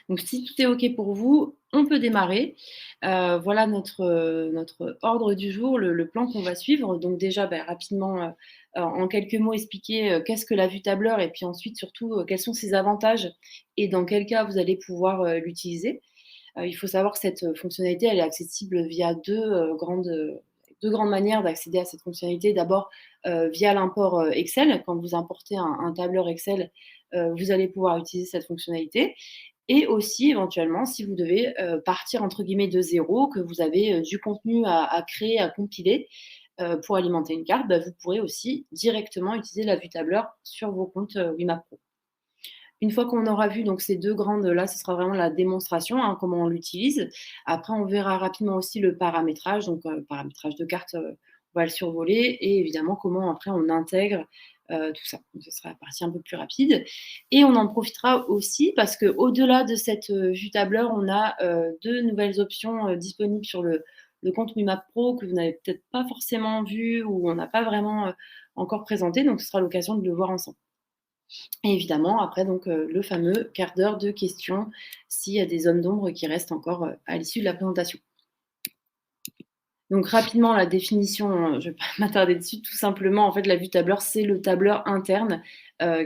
Donc si tout est OK pour vous, on peut démarrer. Voilà notre ordre du jour, le plan qu'on va suivre. Donc déjà, rapidement, en quelques mots, expliquer, qu'est-ce que la vue tableur et puis ensuite surtout, quels sont ses avantages et dans quel cas vous allez pouvoir, l'utiliser. Il faut savoir que cette fonctionnalité, elle est accessible via 2 grandes manières d'accéder à cette fonctionnalité. D'abord, via l'import, Excel. Quand vous importez un tableur Excel, vous allez pouvoir utiliser cette fonctionnalité et aussi éventuellement si vous devez, partir entre guillemets «de zéro», que vous avez, du contenu à créer, à compiler, pour alimenter une carte, vous pourrez aussi directement utiliser la vue tableur sur vos comptes, Wimap Pro. Une fois qu'on aura vu donc ces 2 grandes là, ce sera vraiment la démonstration, hein, comment on l'utilise. Après, on verra rapidement aussi le paramétrage, donc paramétrage de carte, on va le survoler et évidemment comment après on intègre, tout ça. Donc ce sera la partie un peu plus rapide et on en profitera aussi parce qu'au-delà de cette, vue tableur, on a, 2 nouvelles options, disponibles sur le compte Wimap Pro que vous n'avez peut-être pas forcément vues ou on n'a pas vraiment, encore présenté, donc ce sera l'occasion de le voir ensemble. Et évidemment, après donc, le fameux quart d'heure de questions, s'il y a des zones d'ombre qui restent encore, à l'issue de la présentation. Donc rapidement la définition, je ne vais pas m'attarder dessus, tout simplement en fait la vue tableur, c'est le tableur interne,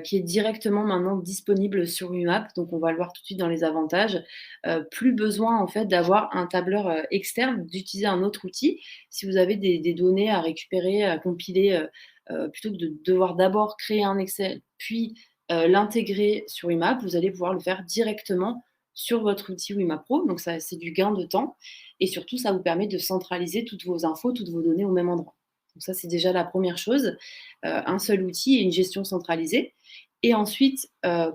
qui est directement maintenant disponible sur Umap, donc on va le voir tout de suite dans les avantages. Plus besoin en fait d'avoir un tableur, externe, d'utiliser un autre outil. Si vous avez des données à récupérer, à compiler, plutôt que de devoir d'abord créer un Excel, puis, l'intégrer sur Umap, vous allez pouvoir le faire directement sur votre outil Wimap Pro, donc ça c'est du gain de temps et surtout ça vous permet de centraliser toutes vos infos, toutes vos données au même endroit. Donc ça c'est déjà la première chose, un seul outil et une gestion centralisée et ensuite,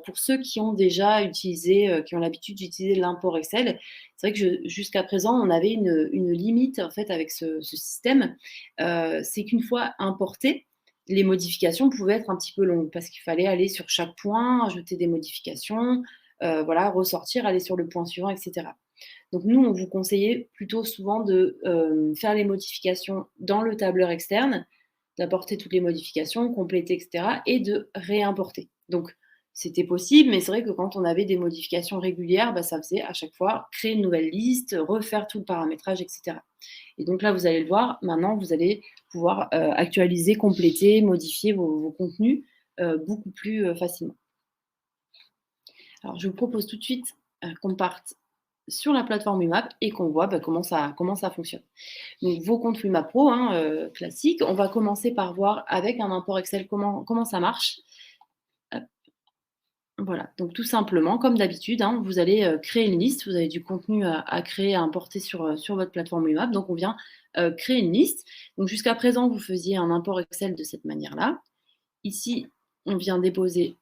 pour ceux qui ont déjà utilisé, qui ont l'habitude d'utiliser l'import Excel, c'est vrai que jusqu'à présent on avait une limite en fait avec ce système, c'est qu'une fois importé, les modifications pouvaient être un petit peu longues parce qu'il fallait aller sur chaque point, ajouter des modifications, voilà, ressortir, aller sur le point suivant et cetera. Donc nous, on vous conseillait plutôt souvent de, faire les modifications dans le tableur externe, d'apporter toutes les modifications, compléter et cetera et de réimporter. Donc c'était possible, mais c'est vrai que quand on avait des modifications régulières, ça faisait à chaque fois créer une nouvelle liste, refaire tout le paramétrage et cetera. Et donc là, vous allez le voir, maintenant vous allez pouvoir, actualiser, compléter, modifier vos contenus, beaucoup plus, facilement. Alors je vous propose tout de suite, qu'on parte sur la plateforme Wimap et qu'on voit, comment ça fonctionne. Donc vos comptes Wimap Pro, hein, classiques. On va commencer par voir avec un import Excel comment ça marche. Hop, voilà, donc tout simplement, comme d'habitude, hein, vous allez, créer une liste. Vous avez du contenu à créer, à importer sur votre plateforme Wimap. Donc on vient, créer une liste. Donc jusqu'à présent, vous faisiez un import Excel de cette manière-là. Ici, on vient déposer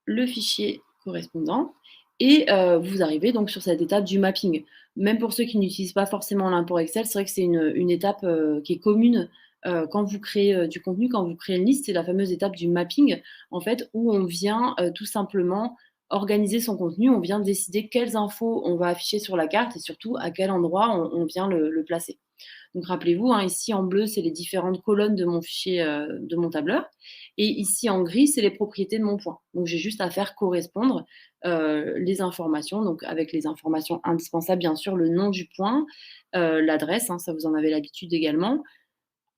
le fichier correspondant et vous arrivez donc sur cette étape du mapping. Même pour ceux qui n'utilisent pas forcément l'import Excel, c'est vrai que c'est une étape, qui est commune, quand vous créez, du contenu, quand vous créez une liste, c'est la fameuse étape du mapping, en fait, où on vient, tout simplement organiser son contenu. On vient décider quelles infos on va afficher sur la carte et surtout à quel endroit on vient le placer. Donc rappelez-vous, hein, ici en bleu, c'est les différentes colonnes de mon fichier, de mon tableur et ici en gris, c'est les propriétés de mon point. Donc j'ai juste à faire correspondre, les informations, donc avec les informations indispensables, bien sûr, le nom du point, l'adresse, hein, ça vous en avez l'habitude également.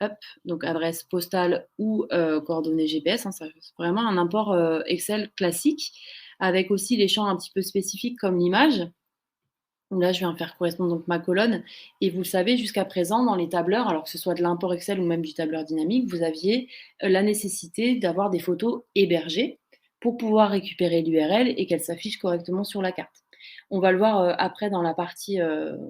Hop, donc adresse postale ou, coordonnées GPS, hein, ça c'est vraiment un import, Excel classique avec aussi les champs un petit peu spécifiques comme l'image. Donc là, je viens faire correspondre donc ma colonne et vous le savez, jusqu'à présent, dans les tableurs, alors que ce soit de l'import Excel ou même du tableur dynamique, vous aviez, la nécessité d'avoir des photos hébergées pour pouvoir récupérer l'URL et qu'elles s'affichent correctement sur la carte. On va le voir, après dans la partie,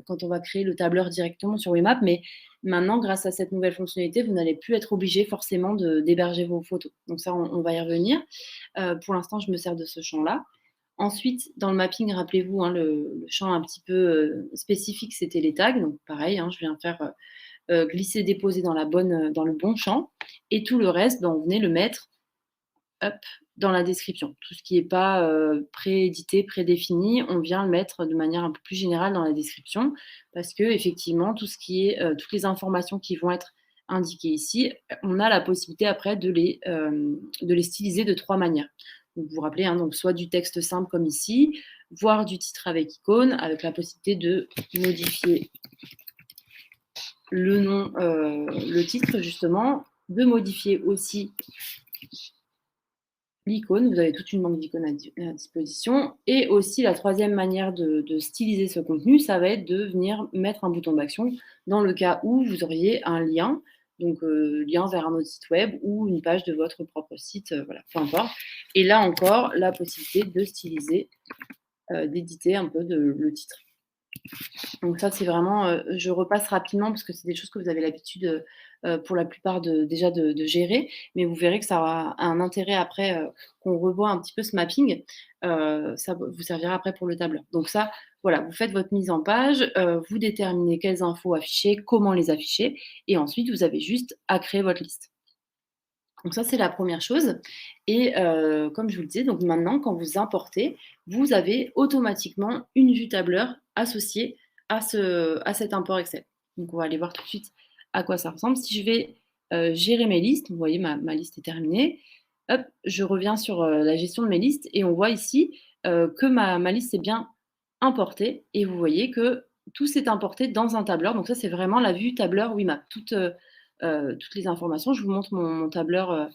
quand on va créer le tableur directement sur Wimap, mais maintenant, grâce à cette nouvelle fonctionnalité, vous n'allez plus être obligé forcément d'héberger vos photos. Donc ça, on va y revenir. Pour l'instant, je me sers de ce champ-là. Ensuite, dans le mapping, rappelez-vous, hein, le champ un petit peu, spécifique, c'était les tags. Donc pareil, hein, je viens faire, glisser, déposer dans le bon champ et tout le reste, on venait le mettre, hop, dans la description. Tout ce qui n'est pas, préédité, prédéfini, on vient le mettre de manière un peu plus générale dans la description parce qu'effectivement, tout ce qui est, toutes les informations qui vont être indiquées ici, on a la possibilité après de les styliser de 3 manières. Donc, vous vous rappelez, hein, donc soit du texte simple comme ici, voire du titre avec icône, avec la possibilité de modifier le nom, le titre justement, de modifier aussi l'icône. Vous avez toute une banque d'icônes à disposition. Et aussi, la troisième manière de styliser ce contenu, ça va être de venir mettre un bouton d'action dans le cas où vous auriez un lien, donc lien vers un autre site web ou une page de votre propre site, voilà, peu importe. Et là encore, la possibilité de styliser, d'éditer un peu le titre. Donc ça, c'est vraiment, je repasse rapidement parce que c'est des choses que vous avez l'habitude, pour la plupart déjà de gérer, mais vous verrez que ça aura un intérêt après, qu'on revoie un petit peu ce mapping, ça vous servira après pour le tableur. Donc ça, voilà, vous faites votre mise en page, vous déterminez quelles infos afficher, comment les afficher et ensuite vous avez juste à créer votre liste. Donc ça, c'est la première chose et comme je vous le disais, donc maintenant quand vous importez, vous avez automatiquement une vue tableur associée à cet import Excel. Donc on va aller voir tout de suite à quoi ça ressemble. Si je vais, gérer mes listes, vous voyez ma liste est terminée. Hop, je reviens sur, la gestion de mes listes et on voit ici, que ma liste est bien importée et vous voyez que tout s'est importé dans un tableur. Donc ça, c'est vraiment la vue tableur Wimap. Toutes les informations. Je vous montre mon tableur,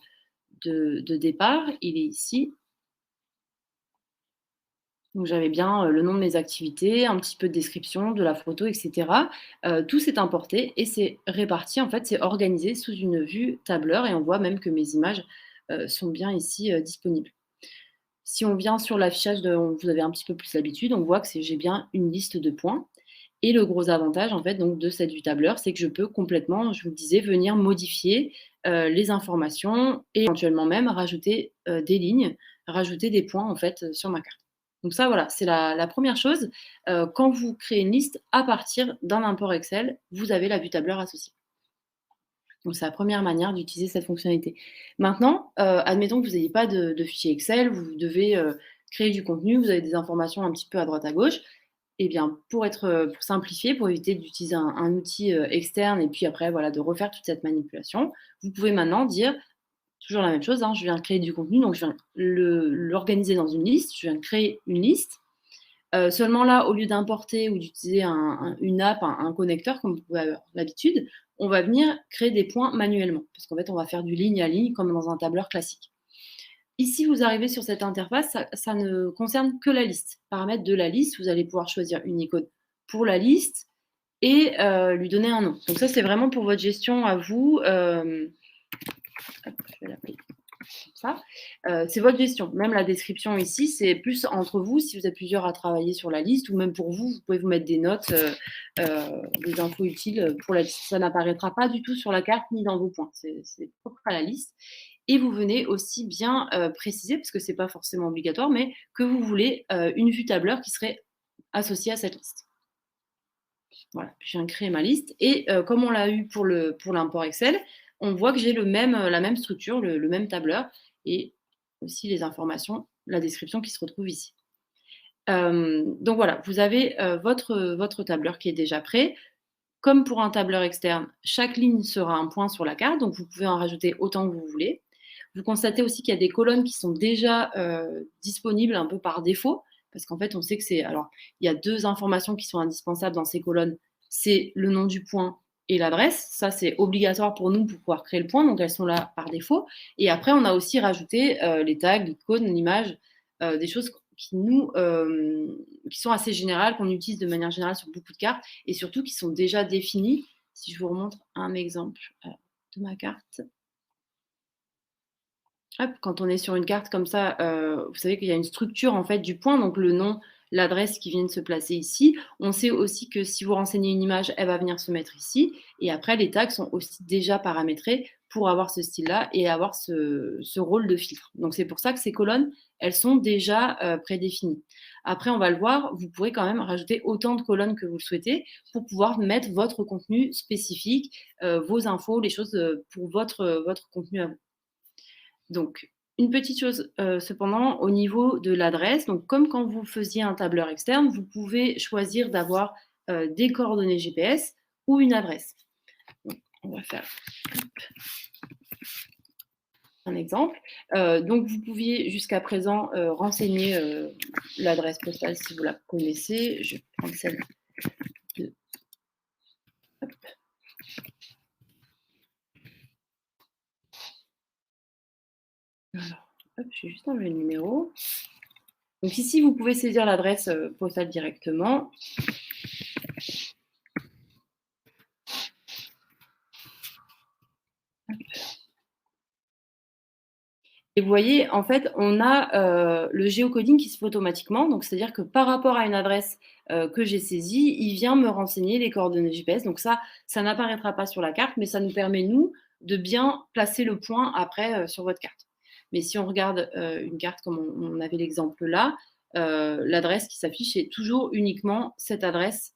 de départ. Il est ici. Donc j'avais bien, le nom de mes activités, un petit peu de description, de la photo et cetera. Tout s'est importé et c'est réparti, en fait, c'est organisé sous une vue tableur et on voit même que mes images, sont bien ici, disponibles. Si on vient sur l'affichage dont vous avez un petit peu plus l'habitude, on voit que j'ai bien une liste de points. Et le gros avantage, en fait, donc, de cette vue tableur, c'est que je peux complètement, je vous le disais, venir modifier les informations et éventuellement même rajouter des lignes, rajouter des points, en fait, sur ma carte. Donc ça, voilà, c'est la première chose. Quand vous créez une liste à partir d'un import Excel, vous avez la vue tableur associée. Donc c'est la première manière d'utiliser cette fonctionnalité. Maintenant, admettons que vous n'ayez pas de fichier Excel, vous devez, créer du contenu, vous avez des informations un petit peu à droite à gauche. Eh bien, pour simplifier, pour éviter d'utiliser un outil, externe et puis après, voilà, de refaire toute cette manipulation, vous pouvez maintenant dire toujours la même chose, hein, je viens créer du contenu, donc je viens l'organiser dans une liste, je viens créer une liste. Seulement là, au lieu d'importer ou d'utiliser une app, un connecteur comme vous pouvez avoir l'habitude, on va venir créer des points manuellement. Parce qu'en fait, on va faire du ligne à ligne comme dans un tableur classique. Ici, vous arrivez sur cette interface, ça ne concerne que la liste. Paramètres de la liste, vous allez pouvoir choisir une icône pour la liste et lui donner un nom. Donc ça, c'est vraiment pour votre gestion à vous. Hop, je vais l'appeler comme ça. C'est votre gestion. Même la description ici, c'est plus entre vous, si vous êtes plusieurs à travailler sur la liste, ou même pour vous, vous pouvez vous mettre des notes, des infos utiles pour la liste. Ça n'apparaîtra pas du tout sur la carte ni dans vos points. C'est propre à la liste. Et vous venez aussi bien préciser, parce que ce n'est pas forcément obligatoire, mais que vous voulez une vue tableur qui serait associée à cette liste. Voilà, je viens de créer ma liste. Et comme on l'a eu pour l'import Excel, on voit que j'ai la même structure, le même tableur, et aussi les informations, la description qui se retrouve ici. Donc voilà, vous avez votre tableur qui est déjà prêt. Comme pour un tableur externe, chaque ligne sera un point sur la carte, donc vous pouvez en rajouter autant que vous voulez. Vous constatez aussi qu'il y a des colonnes qui sont déjà disponibles un peu par défaut, parce qu'en fait, on sait que c'est. Alors, il y a deux informations qui sont indispensables dans ces colonnes, c'est le nom du point et l'adresse. Ça, c'est obligatoire pour nous pour pouvoir créer le point, donc elles sont là par défaut. Et après, on a aussi rajouté les tags, l'icône, l'image, des choses qui sont assez générales, qu'on utilise de manière générale sur beaucoup de cartes, et surtout qui sont déjà définies. Si je vous remontre un exemple de ma carte. Hop, quand on est sur une carte comme ça, vous savez qu'il y a une structure en fait du point, donc le nom, l'adresse qui viennent se placer ici. On sait aussi que si vous renseignez une image, elle va venir se mettre ici. Et après, les tags sont aussi déjà paramétrés pour avoir ce style-là et avoir ce rôle de filtre. Donc c'est pour ça que ces colonnes, elles sont déjà prédéfinies. Après, on va le voir, vous pourrez quand même rajouter autant de colonnes que vous le souhaitez pour pouvoir mettre votre contenu spécifique, vos infos, les choses pour votre contenu à vous. Donc, une petite chose cependant au niveau de l'adresse, donc comme quand vous faisiez un tableur externe, vous pouvez choisir d'avoir des coordonnées GPS ou une adresse. Donc, on va faire. un exemple. Donc vous pouviez jusqu'à présent, renseigner, l'adresse postale si vous la connaissez. Je vais prendre celle de hop, alors, hop, je vais juste enlever le numéro. Donc ici, vous pouvez saisir l'adresse, postale directement. Et vous voyez, en fait, on a, le géocoding qui se fait automatiquement. Donc c'est-à-dire que par rapport à une adresse, que j'ai saisie, il vient me renseigner les coordonnées GPS. Donc ça n'apparaîtra pas sur la carte, mais ça nous permet, nous, de bien placer le point après, sur votre carte. Mais si on regarde, une carte comme on avait l'exemple là, l'adresse qui s'affiche, c'est toujours uniquement cette adresse,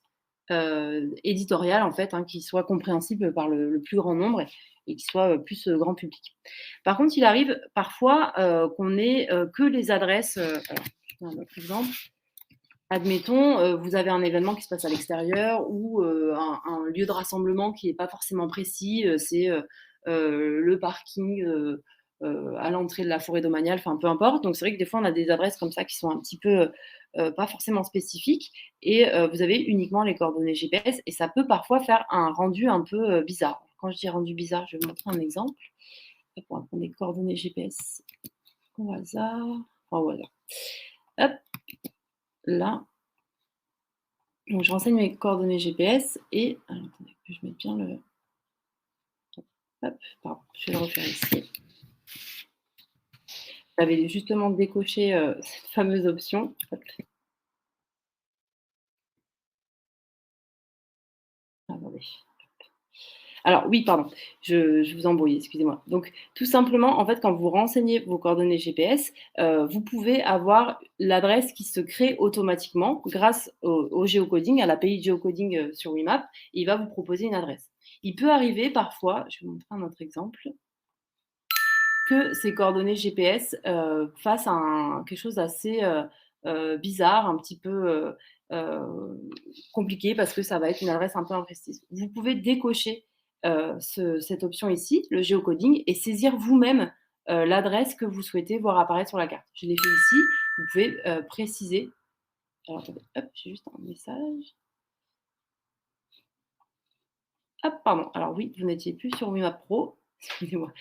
éditoriale en fait, hein, qui soit compréhensible par le plus grand nombre et qui soit, plus, grand public. Par contre, il arrive parfois, qu'on ait, que les adresses, alors je prends un autre exemple. Admettons, vous avez un événement qui se passe à l'extérieur ou, un lieu de rassemblement qui n'est pas forcément précis, c'est, le parking, à l'entrée de la forêt domaniale, enfin peu importe. Donc c'est vrai que des fois on a des adresses comme ça qui sont un petit peu, pas forcément spécifiques et vous avez uniquement les coordonnées GPS et ça peut parfois faire un rendu un peu, bizarre. Quand je dis rendu bizarre, je vais vous montrer un exemple. Hop, on va prendre les coordonnées GPS au hasard. Enfin, au hasard. Hop, là. Donc, je renseigne mes coordonnées GPS et alors, attendez que je mette bien le. Hop, pardon, je vais le refaire ici. J'avais justement décoché cette fameuse option. Hop. Attendez. Alors oui, pardon, je vous embrouille, excusez-moi. Donc tout simplement, en fait, quand vous renseignez vos coordonnées GPS, vous pouvez avoir l'adresse qui se crée automatiquement grâce au géocoding, à l'API géocoding, sur Wimap et il va vous proposer une adresse. Il peut arriver parfois, je vais vous montrer un autre exemple, que ces coordonnées GPS, fassent quelque chose d'assez, bizarre, un petit peu, compliqué parce que ça va être une adresse un peu imprécise. Vous pouvez décocher, cette option ici, le géocoding et saisir vous-même, l'adresse que vous souhaitez voir apparaître sur la carte. Je l'ai fait ici, vous pouvez, préciser alors attendez, hop, j'ai juste un message. Hop, pardon. Alors oui, vous n'étiez plus sur Wimap Pro. Excusez-moi.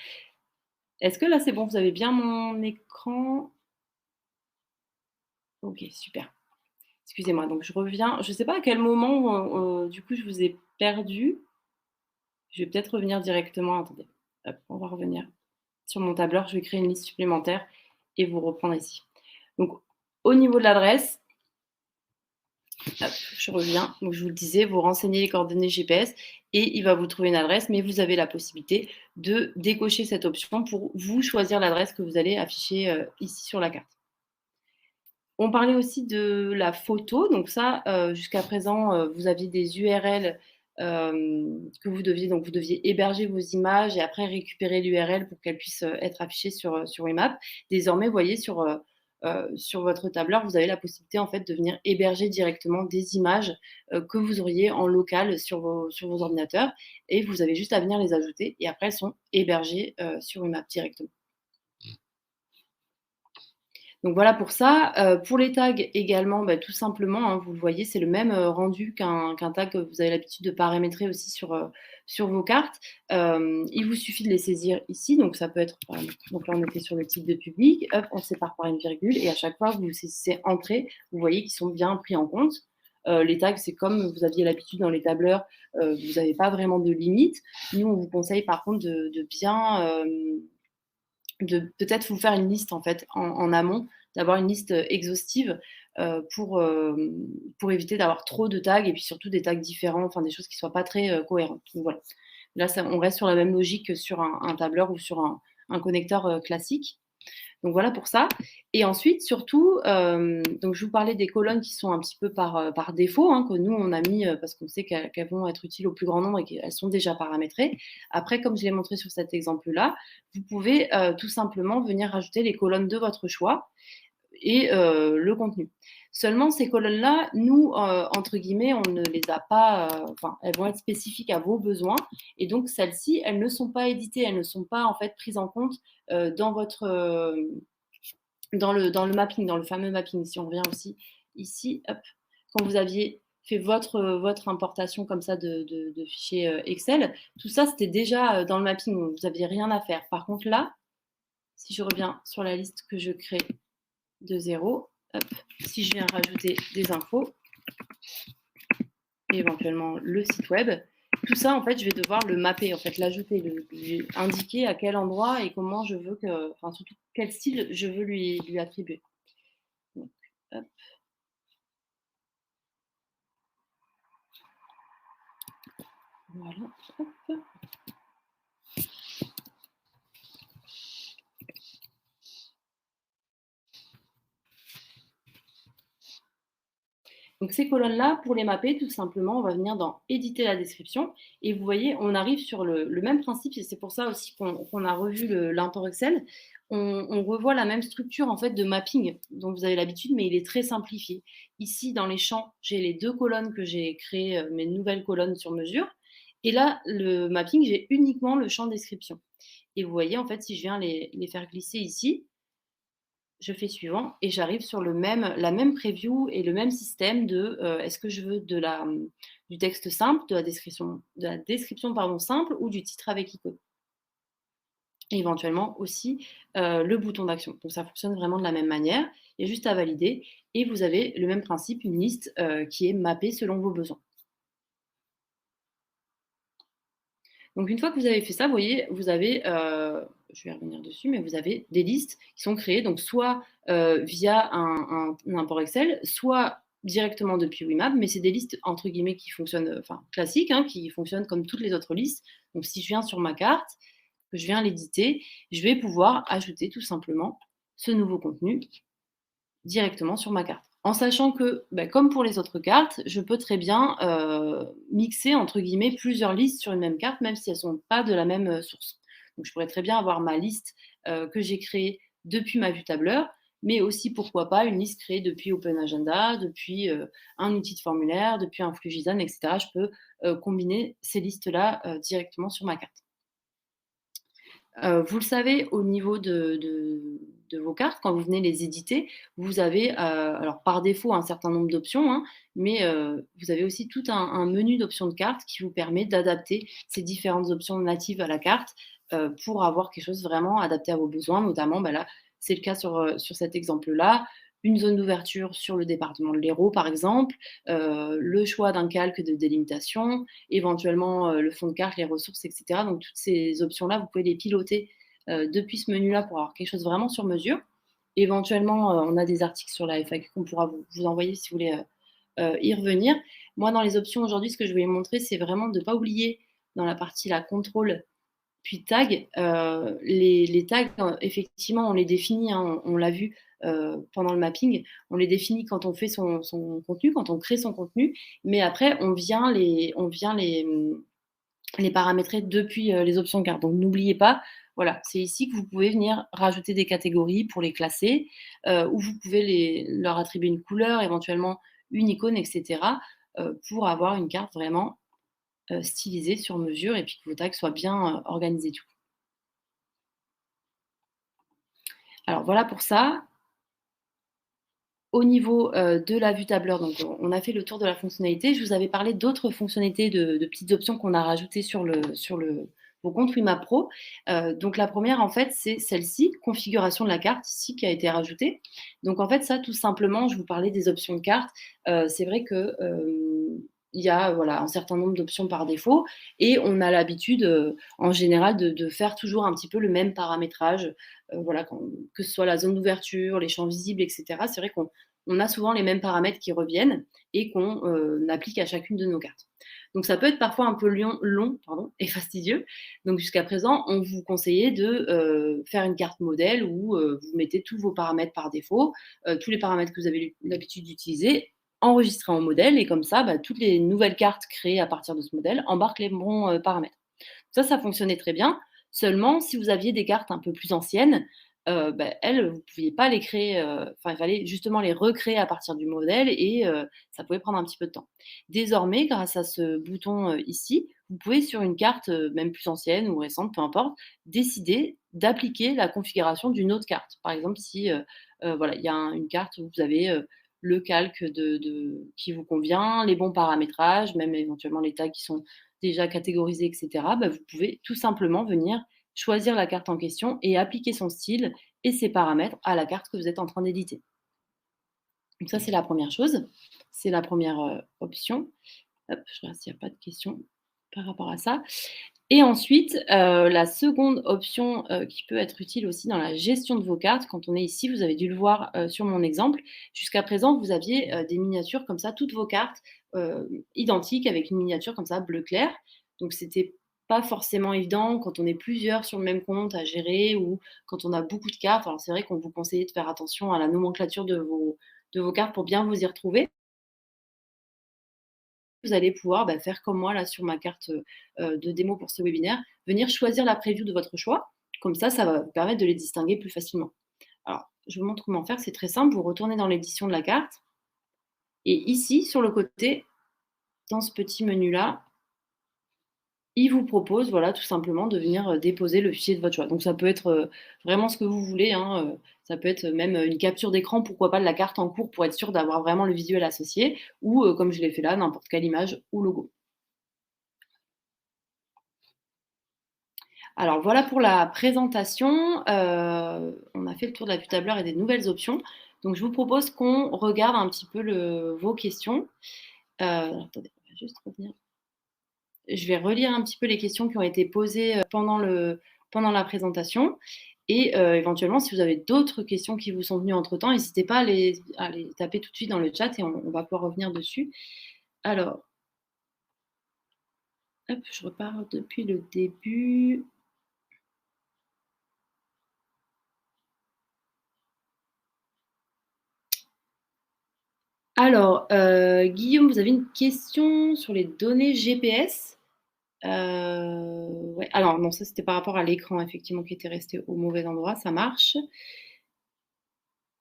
Est-ce que là c'est bon? Vous avez bien mon écran? OK, super. Excusez-moi, donc je reviens. Je ne sais pas à quel moment, du coup, je vous ai perdu. Je vais peut-être revenir directement. Attendez, hop, on va revenir sur mon tableur. Je vais créer une liste supplémentaire et vous reprendre ici. Donc, au niveau de l'adresse, hop, je reviens. Donc, je vous le disais, vous renseignez les coordonnées GPS et il va vous trouver une adresse, mais vous avez la possibilité de décocher cette option pour vous choisir l'adresse que vous allez afficher ici sur la carte. On parlait aussi de la photo, donc ça, jusqu'à présent, vous aviez des URL, que vous deviez héberger vos images et après récupérer l'URL pour qu'elles puissent, être affichées sur Wimap. Désormais, vous voyez sur votre tableur, vous avez la possibilité en fait de venir héberger directement des images, que vous auriez en local sur vos ordinateurs et vous avez juste à venir les ajouter et après elles sont hébergées, sur Wimap directement. Donc voilà pour ça. Pour les tags également, bah, tout simplement, hein, vous le voyez, c'est le même, rendu qu'un tag que vous avez l'habitude de paramétrer aussi sur vos cartes. Il vous suffit de les saisir ici, donc ça peut être par exemple donc là on était sur le type de public, hop, on sépare par une virgule et à chaque fois vous saisissez entrée, vous voyez qu'ils sont bien pris en compte. Les tags, c'est comme vous aviez l'habitude dans les tableurs, vous n'avez pas vraiment de limite. Nous, on vous conseille par contre de bien, de peut-être vous faire une liste en fait en amont, d'avoir une liste exhaustive pour éviter d'avoir trop de tags et puis surtout des tags différents, enfin des choses qui ne soient pas très cohérentes. Donc voilà. Là, on reste sur la même logique que sur un tableur ou sur un connecteur classique. Donc voilà pour ça. Et ensuite, surtout, donc je vous parlais des colonnes qui sont un petit peu par défaut, hein, que nous, on a mis parce qu'on sait qu'elles vont être utiles au plus grand nombre et qu'elles sont déjà paramétrées. Après, comme je l'ai montré sur cet exemple-là, vous pouvez tout simplement venir rajouter les colonnes de votre choix et le contenu. Seulement ces colonnes-là, nous, entre guillemets, on ne les a pas, enfin, elles vont être spécifiques à vos besoins et donc celles-ci, elles ne sont pas éditées, elles ne sont pas en fait prises en compte, dans votre, dans le mapping, dans le fameux mapping. Si on revient aussi ici, hop, quand vous aviez fait votre importation comme ça de fichiers Excel, tout ça, c'était déjà dans le mapping, vous n'aviez rien à faire. Par contre, là, si je reviens sur la liste que je crée de zéro, hop, si je viens rajouter des infos, et éventuellement le site web, tout ça, en fait, je vais devoir le mapper, en fait, l'ajouter, indiquer à quel endroit et comment je veux que, enfin, surtout quel style je veux lui attribuer. Donc, hop. Voilà, hop. Donc ces colonnes-là, pour les mapper, tout simplement, on va venir dans éditer la description et vous voyez, on arrive sur le même principe et c'est pour ça aussi qu'on a revu l'import Excel. On revoit la même structure en fait de mapping dont vous avez l'habitude, mais il est très simplifié. Ici, dans les champs, j'ai les 2 colonnes que j'ai créées, mes nouvelles colonnes sur mesure et là, le mapping, j'ai uniquement le champ description et vous voyez, en fait, si je viens les faire glisser ici, je fais suivant et j'arrive sur la même preview et le même système de est-ce que je veux du texte simple, de la description pardon, simple ou du titre avec icône. Et éventuellement aussi le bouton d'action. Donc ça fonctionne vraiment de la même manière. Il y a juste à valider et vous avez le même principe, une liste qui est mappée selon vos besoins. Donc une fois que vous avez fait ça, vous voyez, vous avez, je vais revenir dessus, mais vous avez des listes qui sont créées, donc soit via un import Excel, soit directement depuis Wimap, mais c'est des listes entre guillemets qui fonctionnent, enfin classiques, hein, qui fonctionnent comme toutes les autres listes. Donc si je viens sur ma carte, que je viens l'éditer, je vais pouvoir ajouter tout simplement ce nouveau contenu directement sur ma carte. En sachant que, bah, comme pour les autres cartes, je peux très bien mixer entre guillemets plusieurs listes sur une même carte, même si elles ne sont pas de la même source. Donc je pourrais très bien avoir ma liste que j'ai créée depuis ma vue tableur, mais aussi pourquoi pas une liste créée depuis Open Agenda, depuis un outil de formulaire, depuis un flux JSON, etc. Je peux combiner ces listes-là directement sur ma carte. Vous le savez, au niveau de vos cartes, quand vous venez les éditer, vous avez, alors par défaut un certain nombre d'options, hein, mais vous avez aussi tout un menu d'options de cartes qui vous permet d'adapter ces différentes options natives à la carte, pour avoir quelque chose vraiment adapté à vos besoins. Notamment, bah, là, c'est le cas sur cet exemple-là, une zone d'ouverture sur le département de l'Hérault, par exemple, le choix d'un calque de délimitation, éventuellement le fond de carte, les ressources, etc. Donc toutes ces options-là, vous pouvez les piloter depuis ce menu-là pour avoir quelque chose vraiment sur mesure. Éventuellement, on a des articles sur la FAQ qu'on pourra vous envoyer si vous voulez y revenir. Moi, dans les options aujourd'hui, ce que je voulais montrer, c'est vraiment de ne pas oublier dans la partie la contrôle puis tag, les tags, effectivement, on les définit, hein, on l'a vu pendant le mapping, on les définit quand on fait son contenu, quand on crée son contenu, mais après, on vient les paramétrer depuis les options de carte. Donc n'oubliez pas, voilà, c'est ici que vous pouvez venir rajouter des catégories pour les classer, ou vous pouvez leur attribuer une couleur, éventuellement une icône, etc., pour avoir une carte vraiment stylisée sur mesure et puis que vos tags soient bien organisés du coup. Alors voilà pour ça. Au niveau de la vue tableur, donc on a fait le tour de la fonctionnalité. Je vous avais parlé d'autres fonctionnalités, de petites options qu'on a rajoutées sur vos comptes Wimap Pro. Donc la première, en fait, c'est celle-ci, configuration de la carte, ici, qui a été rajoutée. Donc en fait, ça, tout simplement, je vous parlais des options de carte. C'est vrai que il y a voilà, un certain nombre d'options par défaut et on a l'habitude, en général, de faire toujours un petit peu le même paramétrage. Voilà, que ce soit la zone d'ouverture, les champs visibles, etc. C'est vrai qu'on a souvent les mêmes paramètres qui reviennent et qu'on applique à chacune de nos cartes. Donc ça peut être parfois un peu long et fastidieux. Donc jusqu'à présent, on vous conseillait de faire une carte modèle où vous mettez tous vos paramètres par défaut, tous les paramètres que vous avez l'habitude d'utiliser, enregistrés en modèle, et comme ça, bah, toutes les nouvelles cartes créées à partir de ce modèle embarquent les bons paramètres. Ça fonctionnait très bien. Seulement, si vous aviez des cartes un peu plus anciennes, elles, vous ne pouviez pas les créer, enfin, il fallait justement les recréer à partir du modèle et ça pouvait prendre un petit peu de temps. Désormais, grâce à ce bouton, ici, vous pouvez sur une carte, même plus ancienne ou récente, peu importe, décider d'appliquer la configuration d'une autre carte. Par exemple, si, voilà, il y a une carte où vous avez, le calque de qui vous convient, les bons paramétrages, même éventuellement les tags qui sont déjà catégorisés et cetera, vous pouvez tout simplement venir choisir la carte en question et appliquer son style et ses paramètres à la carte que vous êtes en train d'éditer. Donc ça, c'est la première chose. C'est la première option. Hop, je regarde s'il n'y a pas de questions par rapport à ça. Et ensuite, la seconde option, qui peut être utile aussi dans la gestion de vos cartes, quand on est ici, vous avez dû le voir, sur mon exemple. Jusqu'à présent, vous aviez, des miniatures comme ça, toutes vos cartes, identiques avec une miniature comme ça bleu clair. Donc c'était pas forcément évident quand on est plusieurs sur le même compte à gérer ou quand on a beaucoup de cartes. Alors c'est vrai qu'on vous conseillait de faire attention à la nomenclature de vos cartes pour bien vous y retrouver. Vous allez pouvoir, faire comme moi là sur ma carte, de démo pour ce webinaire, venir choisir la preview de votre choix. Comme ça va vous permettre de les distinguer plus facilement. Alors, je vous montre comment faire, c'est très simple. Vous retournez dans l'édition de la carte et ici, sur le côté, dans ce petit menu-là, il vous propose, voilà, tout simplement de venir, déposer le fichier de votre choix. Donc ça peut être, vraiment ce que vous voulez, hein, ça peut être même, une capture d'écran, pourquoi pas de la carte en cours pour être sûr d'avoir vraiment le visuel associé ou, comme je l'ai fait là, n'importe quelle image ou logo. Alors voilà pour la présentation. On a fait le tour de la vue tableur et des nouvelles options. Donc je vous propose qu'on regarde un petit peu vos questions. Attendez, on va juste revenir. Je vais relire un petit peu les questions qui ont été posées pendant la présentation. Et éventuellement, si vous avez d'autres questions qui vous sont venues entre-temps, n'hésitez pas à les taper tout de suite dans le chat et on va pouvoir revenir dessus. Alors, hop, je repars depuis le début. Alors, Guillaume, vous avez une question sur les données GPS? Ouais, alors non, ça c'était par rapport à l'écran effectivement qui était resté au mauvais endroit, ça marche.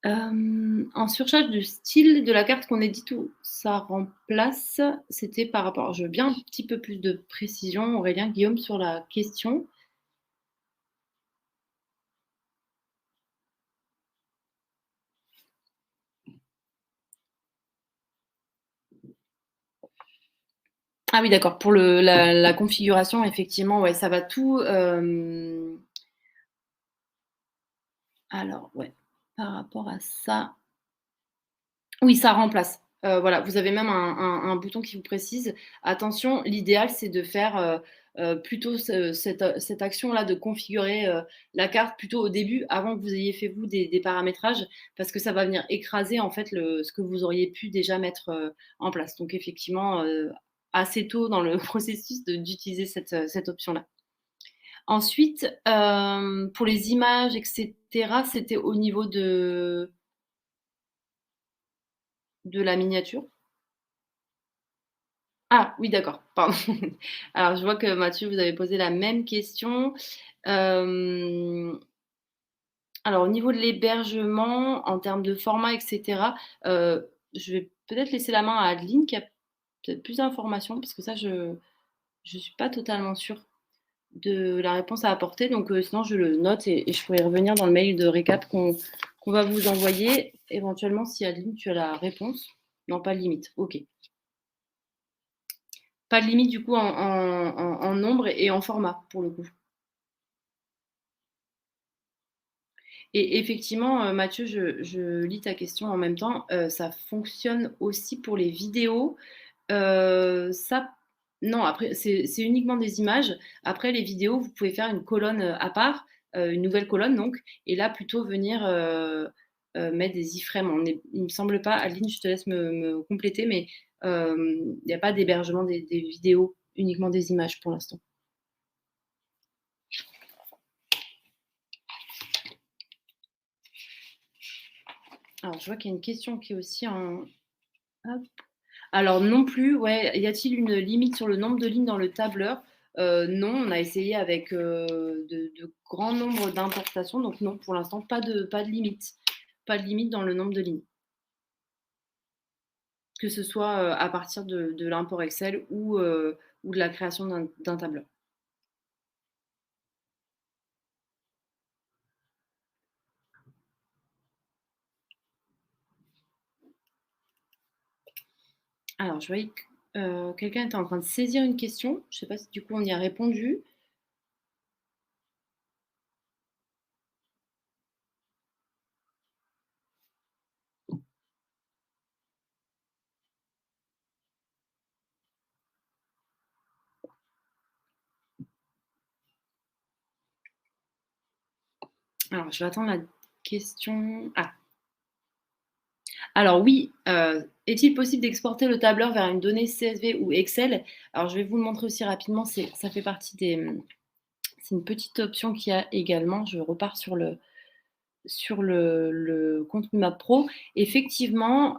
En surcharge du style de la carte qu'on édite ou ça remplace, c'était par rapport je veux bien un petit peu plus de précision, Aurélien, Guillaume, sur la question. Ah oui, d'accord, pour la configuration, effectivement, ouais, ça va tout, alors ouais, par rapport à ça. Oui, ça remplace. Voilà, vous avez même un bouton qui vous précise: «Attention, l'idéal, c'est de faire, plutôt cette action-là de configurer, la carte plutôt au début, avant que vous ayez fait vous des paramétrages, parce que ça va venir écraser en fait ce que vous auriez pu déjà mettre, en place». Donc effectivement, assez tôt dans le processus d'utiliser cette option-là. Ensuite, pour les images et cetera, c'était au niveau de la miniature? Ah oui, d'accord, pardon. Alors je vois que Mathieu, vous avez posé la même question. Hem, alors au niveau de l'hébergement, en termes de format et cetera, je vais peut-être laisser la main à Adeline qui a peut-être plus d'informations parce que ça je suis pas totalement sûre de la réponse à apporter donc sinon je le note et je pourrais y revenir dans le mail de récap qu'on va vous envoyer éventuellement si Adeline tu as la réponse. Non, pas de limite, OK. Pas de limite du coup en nombre et en format pour le coup. Et effectivement, Mathieu, je lis ta question en même temps, ça fonctionne aussi pour les vidéos. Ça non, après c'est uniquement des images. Après les vidéos, vous pouvez faire une colonne, à part, une nouvelle colonne donc et là plutôt venir, mettre des iframes. Il me semble pas, Adeline, je te laisse me compléter, mais il y a pas d'hébergement des vidéos, uniquement des images pour l'instant. Alors je vois qu'il y a une question qui est aussi en hop. Alors non plus, ouais, y a-t-il une limite sur le nombre de lignes dans le tableur? Non, on a essayé avec, de grands nombres d'importations, donc non, pour l'instant, pas de limite. Pas de limite dans le nombre de lignes. Que ce soit, à partir de l'import Excel ou de la création d'un tableur. Alors je voyais que, quelqu'un était en train de saisir une question. Je ne sais pas si du coup on y a répondu. Alors je vais attendre la question. Ah! Alors oui, est-il possible d'exporter le tableur vers une donnée CSV ou Excel? Alors je vais vous le montrer aussi rapidement, ça fait partie des, c'est une petite option qu'il y a également. Je repars sur le contenu Map Pro. Effectivement,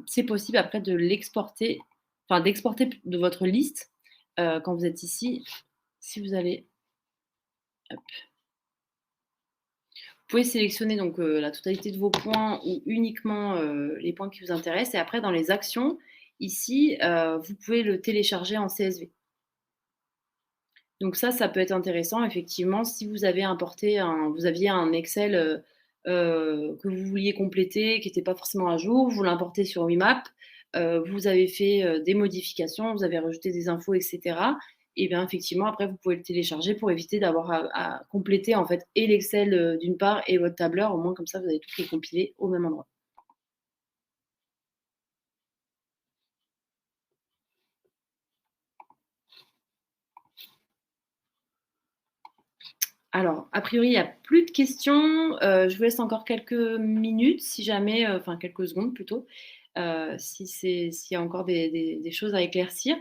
c'est possible après de l'exporter, enfin d'exporter de votre liste, quand vous êtes ici. Si vous allez, hop, vous pouvez sélectionner donc, la totalité de vos points ou uniquement, les points qui vous intéressent et après dans les actions, ici, vous pouvez le télécharger en CSV. Donc ça peut être intéressant effectivement si vous aviez un Excel, que vous vouliez compléter, qui était pas forcément à jour, vous l'importez sur Wimap, vous avez fait, des modifications, vous avez rajouté des infos et cetera, et bien effectivement après vous pouvez le télécharger pour éviter d'avoir à compléter en fait et l'Excel, d'une part et votre tableur, au moins comme ça vous avez tout qui est compilé au même endroit. Alors, a priori, il y a plus de questions, je vous laisse encore quelques minutes si jamais, enfin quelques secondes plutôt, s'il y a encore des choses à éclaircir.